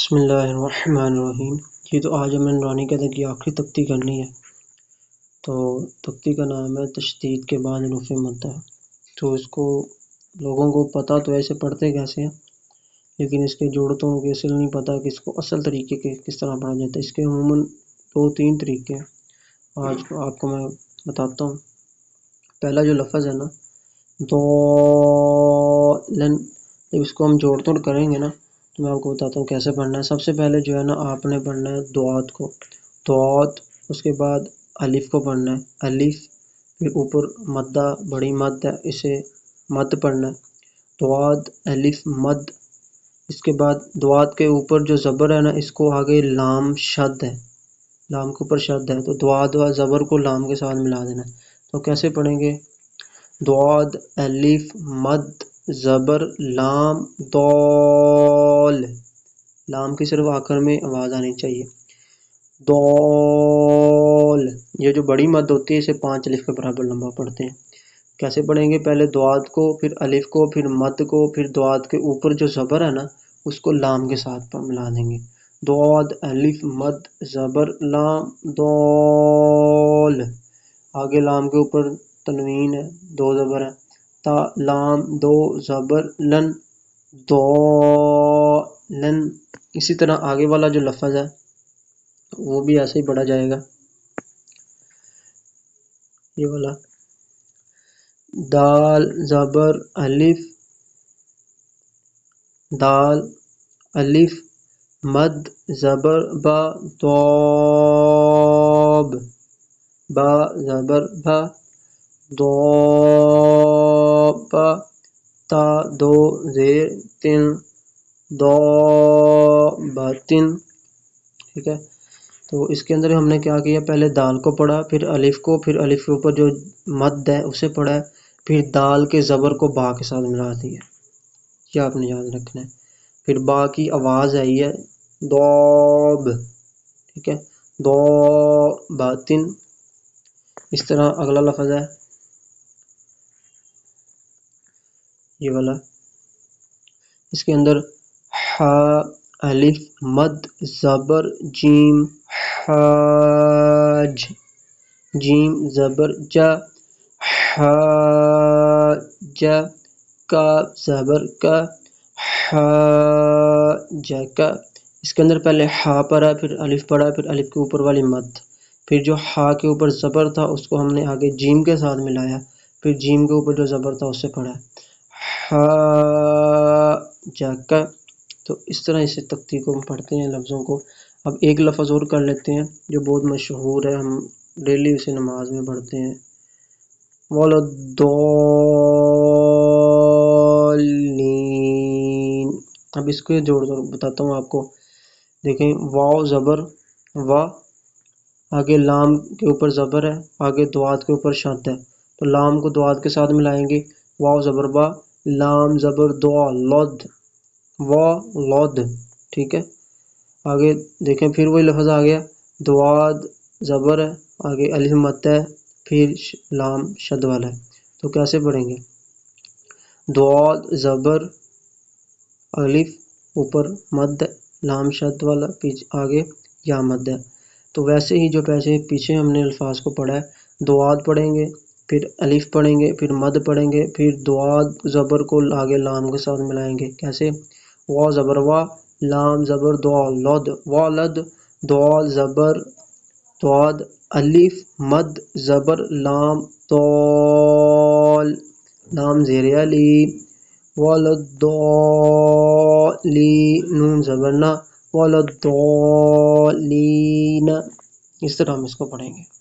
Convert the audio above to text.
بسم اللہ الرحمن الرحیم۔ یہ تو آج ہمیں نورانی قاعدے کی آخری تختی کرنی ہے۔ تو تختی کا نام ہے تشدید کے بعد حروف مدہ۔ تو اس کو لوگوں کو پتہ تو ایسے پڑھتے کیسے ہیں، لیکن اس کے جوڑتوں کے اصل نہیں پتہ کہ اس کو اصل طریقے کے کس طرح پڑھا جاتا ہے۔ اس کے عموماً 2-3 طریقے ہیں، آج آپ کو میں بتاتا ہوں۔ پہلا جو لفظ ہے نا ضالن، جب اس کو ہم جوڑ توڑ کریں گے نا تو میں آپ کو بتاتا ہوں کیسے پڑھنا ہے۔ سب سے پہلے جو ہے نا آپ نے پڑھنا ہے دعات کو، دعات، اس کے بعد الف کو پڑھنا ہے، الف، پھر اوپر مدہ بڑی مد ہے اسے مد پڑھنا ہے، دعات الف مد۔ اس کے بعد دعات کے اوپر جو زبر ہے نا اس کو آگے لام شد ہے، لام کے اوپر شد ہے تو دعات و زبر کو لام کے ساتھ ملا دینا ہے۔ تو کیسے پڑھیں گے؟ دعات الف مد زبر لام دال، لام کی صرف آخر میں آواز آنی چاہیے، دال۔ یہ جو بڑی مد ہوتی ہے اسے 5 الف کے برابر لمبا پڑھتے ہیں۔ کیسے پڑھیں گے؟ پہلے دعات کو، پھر الف کو، پھر مد کو، پھر دعات کے اوپر جو زبر ہے نا اس کو لام کے ساتھ ملا دیں گے، دعات الف مد زبر لام دال۔ آگے لام کے اوپر تنوین ہے، 2 زبر ہے، تا لام 2 زبر لن دالن۔ اسی طرح آگے والا جو لفظ ہے وہ بھی ایسے ہی پڑھا جائے گا، یہ والا دال زبر الف دال الف مد زبر با ضاب، با زبر با ضاب، تا 2 زیر 3 ضابطن۔ ٹھیک ہے، تو اس کے اندر ہم نے کیا کیا؟ پہلے دال کو پڑھا، پھر الف کو، پھر الف کے اوپر جو مد ہے اسے پڑھا ہے، پھر دال کے زبر کو با کے ساتھ ملا دیا، یہ آپ نے یاد رکھنا ہے۔ پھر با کی آواز آئی ہے ضاب، ٹھیک ہے، ضابطن۔ اس طرح اگلا لفظ ہے یہ والا، اس کے اندر ح الف مد زبر جیم حاج، جیم زبر جا حاج، کاف زبر کا حاجک۔ اس کے اندر پہلے حا پڑھا، پھر الف پڑھا، پھر الف کے اوپر والی مد، پھر جو حا کے اوپر زبر تھا اس کو ہم نے آگے جیم کے ساتھ ملایا، پھر جیم کے اوپر جو زبر تھا اس سے پڑھا حاجک۔ تو اس طرح اسے تختی کو ہم پڑھتے ہیں لفظوں کو۔ اب ایک لفظ اور کر لیتے ہیں جو بہت مشہور ہے، ہم ڈیلی اسے نماز میں پڑھتے ہیں، والضالین۔ اب اس کو جوڑ کر بتاتا ہوں آپ کو، دیکھیں واو زبر وا، آگے لام کے اوپر زبر ہے، آگے دعات کے اوپر شد ہے، تو لام کو دعات کے ساتھ ملائیں گے، واو زبر با، لام زبر دعا لد، وا لد، ٹھیک ہے۔ آگے دیکھیں پھر وہی لفظ آ گیا، دعات زبر ہے، آگے الف مد ہے، پھر لام شد والا ہے، تو کیسے پڑھیں گے؟ دعات زبر الف اوپر مد لام شد والا، آگے یا مد ہے۔ تو ویسے ہی جو پیچھے ہم نے الفاظ کو پڑھا ہے، دعات پڑھیں گے، پھر الف پڑھیں گے، پھر مد پڑھیں گے، پھر دعات زبر کو آگے لام کے ساتھ ملائیں گے، کیسے؟ وا زبر وا، لام زبر دعا لد والد، دعات زبر دعات الف مد زبر لام طال، لام زیر علی، والضالین، نون زبر نا، والضالین۔ اس طرح ہم اس کو پڑھیں گے۔